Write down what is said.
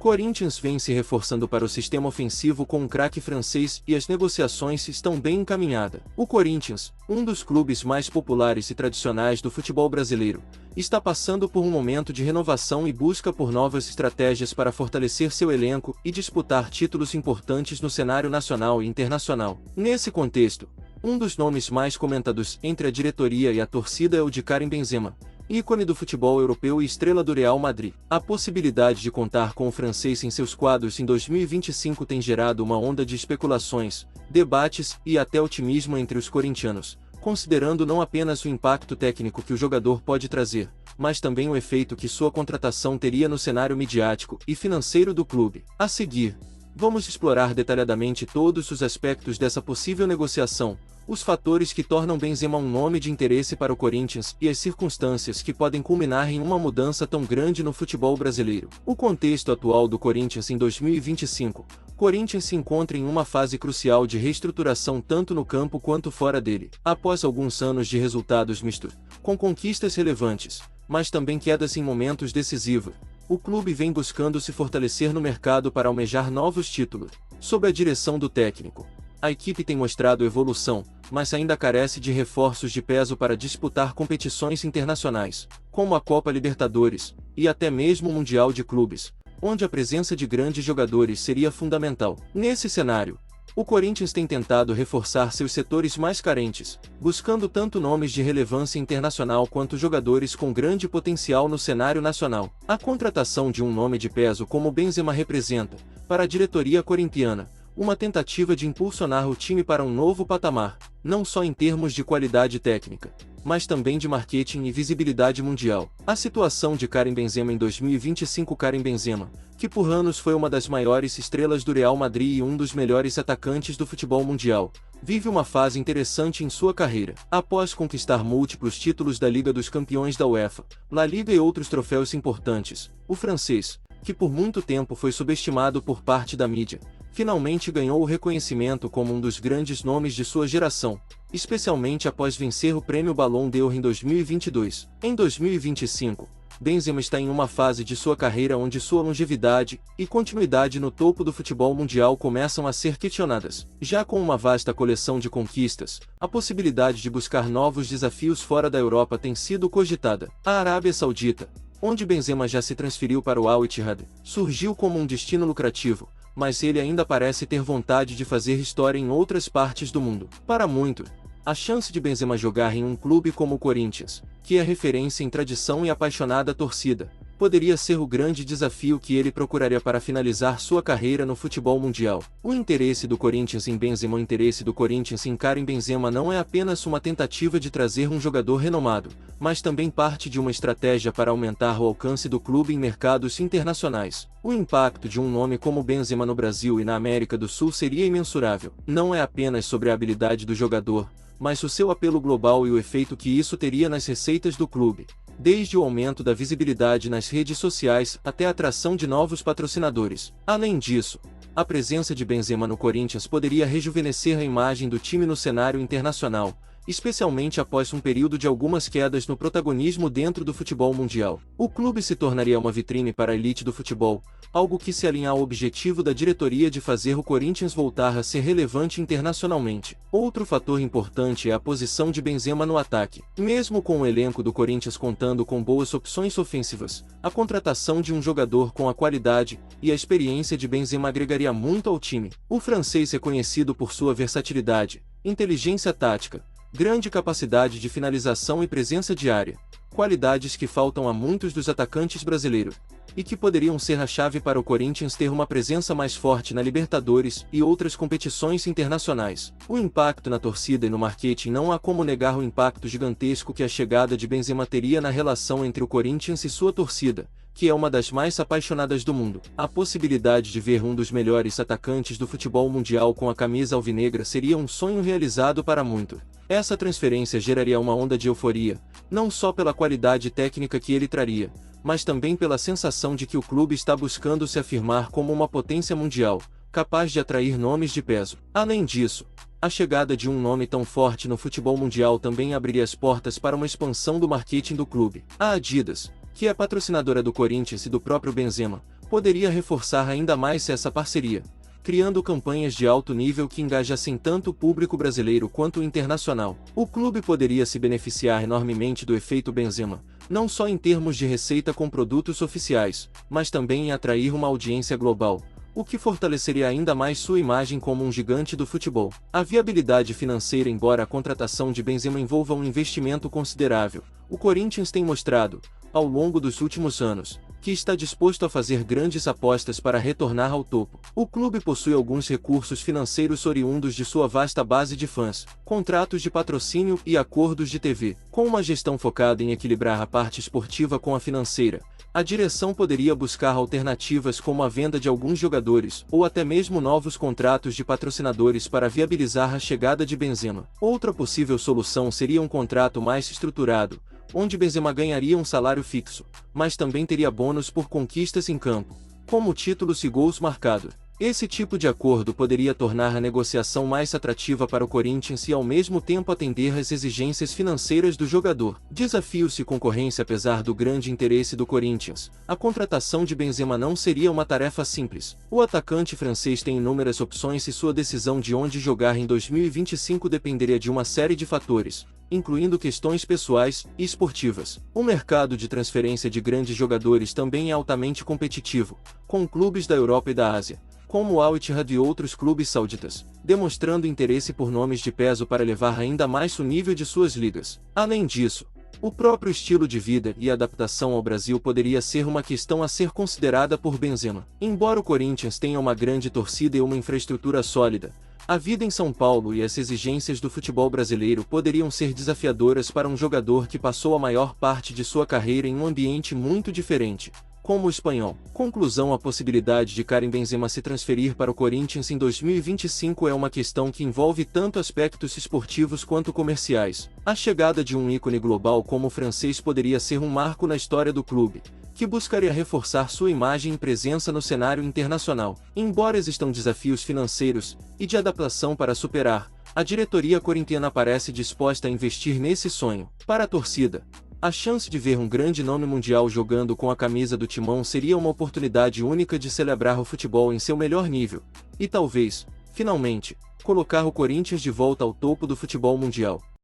Corinthians vem se reforçando para o sistema ofensivo com um craque francês e as negociações estão bem encaminhadas. O Corinthians, um dos clubes mais populares e tradicionais do futebol brasileiro, está passando por um momento de renovação e busca por novas estratégias para fortalecer seu elenco e disputar títulos importantes no cenário nacional e internacional. Nesse contexto, um dos nomes mais comentados entre a diretoria e a torcida é o de Karim Benzema, ícone do futebol europeu e estrela do Real Madrid. A possibilidade de contar com o francês em seus quadros em 2025 tem gerado uma onda de especulações, debates e até otimismo entre os corintianos, considerando não apenas o impacto técnico que o jogador pode trazer, mas também o efeito que sua contratação teria no cenário midiático e financeiro do clube. A seguir, vamos explorar detalhadamente todos os aspectos dessa possível negociação, os fatores que tornam Benzema um nome de interesse para o Corinthians e as circunstâncias que podem culminar em uma mudança tão grande no futebol brasileiro. O contexto atual do Corinthians em 2025. Corinthians se encontra em uma fase crucial de reestruturação tanto no campo quanto fora dele. Após alguns anos de resultados mistos, com conquistas relevantes, mas também quedas em momentos decisivos, o clube vem buscando se fortalecer no mercado para almejar novos títulos. Sob a direção do técnico, a equipe tem mostrado evolução, mas ainda carece de reforços de peso para disputar competições internacionais, como a Copa Libertadores, e até mesmo o Mundial de Clubes, onde a presença de grandes jogadores seria fundamental. Nesse cenário, o Corinthians tem tentado reforçar seus setores mais carentes, buscando tanto nomes de relevância internacional quanto jogadores com grande potencial no cenário nacional. A contratação de um nome de peso como Benzema representa, para a diretoria corintiana, uma tentativa de impulsionar o time para um novo patamar, não só em termos de qualidade técnica, mas também de marketing e visibilidade mundial. A situação de Karim Benzema em 2025. Karim Benzema, que por anos foi uma das maiores estrelas do Real Madrid e um dos melhores atacantes do futebol mundial, vive uma fase interessante em sua carreira. Após conquistar múltiplos títulos da Liga dos Campeões da UEFA, La Liga e outros troféus importantes, o francês, que por muito tempo foi subestimado por parte da mídia, finalmente ganhou o reconhecimento como um dos grandes nomes de sua geração, especialmente após vencer o prêmio Ballon d'Or em 2022. Em 2025, Benzema está em uma fase de sua carreira onde sua longevidade e continuidade no topo do futebol mundial começam a ser questionadas. Já com uma vasta coleção de conquistas, a possibilidade de buscar novos desafios fora da Europa tem sido cogitada. A Arábia Saudita, onde Benzema já se transferiu para o Al Ittihad, surgiu como um destino lucrativo, mas ele ainda parece ter vontade de fazer história em outras partes do mundo. Para muitos, a chance de Benzema jogar em um clube como o Corinthians, que é referência em tradição e apaixonada torcida, poderia ser o grande desafio que ele procuraria para finalizar sua carreira no futebol mundial. O interesse do Corinthians em Benzema. O interesse do Corinthians em Karim Benzema não é apenas uma tentativa de trazer um jogador renomado, mas também parte de uma estratégia para aumentar o alcance do clube em mercados internacionais. O impacto de um nome como Benzema no Brasil e na América do Sul seria imensurável. Não é apenas sobre a habilidade do jogador, mas o seu apelo global e o efeito que isso teria nas receitas do clube, desde o aumento da visibilidade nas redes sociais até a atração de novos patrocinadores. Além disso, a presença de Benzema no Corinthians poderia rejuvenescer a imagem do time no cenário internacional, especialmente após um período de algumas quedas no protagonismo dentro do futebol mundial. O clube se tornaria uma vitrine para a elite do futebol, algo que se alinha ao objetivo da diretoria de fazer o Corinthians voltar a ser relevante internacionalmente. Outro fator importante é a posição de Benzema no ataque. Mesmo com o elenco do Corinthians contando com boas opções ofensivas, a contratação de um jogador com a qualidade e a experiência de Benzema agregaria muito ao time. O francês é conhecido por sua versatilidade, inteligência tática, grande capacidade de finalização e presença de área, qualidades que faltam a muitos dos atacantes brasileiros, e que poderiam ser a chave para o Corinthians ter uma presença mais forte na Libertadores e outras competições internacionais. O impacto na torcida e no marketing. Não há como negar o impacto gigantesco que a chegada de Benzema teria na relação entre o Corinthians e sua torcida, que é uma das mais apaixonadas do mundo. A possibilidade de ver um dos melhores atacantes do futebol mundial com a camisa alvinegra seria um sonho realizado para muitos. Essa transferência geraria uma onda de euforia, não só pela qualidade técnica que ele traria, mas também pela sensação de que o clube está buscando se afirmar como uma potência mundial, capaz de atrair nomes de peso. Além disso, a chegada de um nome tão forte no futebol mundial também abriria as portas para uma expansão do marketing do clube. A Adidas, que é patrocinadora do Corinthians e do próprio Benzema, poderia reforçar ainda mais essa parceria, criando campanhas de alto nível que engajassem tanto o público brasileiro quanto o internacional. O clube poderia se beneficiar enormemente do efeito Benzema, não só em termos de receita com produtos oficiais, mas também em atrair uma audiência global, o que fortaleceria ainda mais sua imagem como um gigante do futebol. A viabilidade financeira. Embora a contratação de Benzema envolva um investimento considerável, o Corinthians tem mostrado, ao longo dos últimos anos, que está disposto a fazer grandes apostas para retornar ao topo. O clube possui alguns recursos financeiros oriundos de sua vasta base de fãs, contratos de patrocínio e acordos de TV. Com uma gestão focada em equilibrar a parte esportiva com a financeira, a direção poderia buscar alternativas como a venda de alguns jogadores ou até mesmo novos contratos de patrocinadores para viabilizar a chegada de Benzema. Outra possível solução seria um contrato mais estruturado, onde Benzema ganharia um salário fixo, mas também teria bônus por conquistas em campo, como títulos e gols marcados. Esse tipo de acordo poderia tornar a negociação mais atrativa para o Corinthians e ao mesmo tempo atender às exigências financeiras do jogador. Desafios e concorrência. Apesar do grande interesse do Corinthians, a contratação de Benzema não seria uma tarefa simples. O atacante francês tem inúmeras opções e sua decisão de onde jogar em 2025 dependeria de uma série de fatores, incluindo questões pessoais e esportivas. O mercado de transferência de grandes jogadores também é altamente competitivo, com clubes da Europa e da Ásia, como o Al-Ittihad e outros clubes sauditas, demonstrando interesse por nomes de peso para elevar ainda mais o nível de suas ligas. Além disso, o próprio estilo de vida e adaptação ao Brasil poderia ser uma questão a ser considerada por Benzema. Embora o Corinthians tenha uma grande torcida e uma infraestrutura sólida, a vida em São Paulo e as exigências do futebol brasileiro poderiam ser desafiadoras para um jogador que passou a maior parte de sua carreira em um ambiente muito diferente, como o espanhol. Conclusão. A possibilidade de Karim Benzema se transferir para o Corinthians em 2025 é uma questão que envolve tanto aspectos esportivos quanto comerciais. A chegada de um ícone global como o francês poderia ser um marco na história do clube, que buscaria reforçar sua imagem e presença no cenário internacional. Embora existam desafios financeiros e de adaptação para superar, a diretoria corintiana parece disposta a investir nesse sonho. Para a torcida, a chance de ver um grande nome mundial jogando com a camisa do Timão seria uma oportunidade única de celebrar o futebol em seu melhor nível, e talvez, finalmente, colocar o Corinthians de volta ao topo do futebol mundial.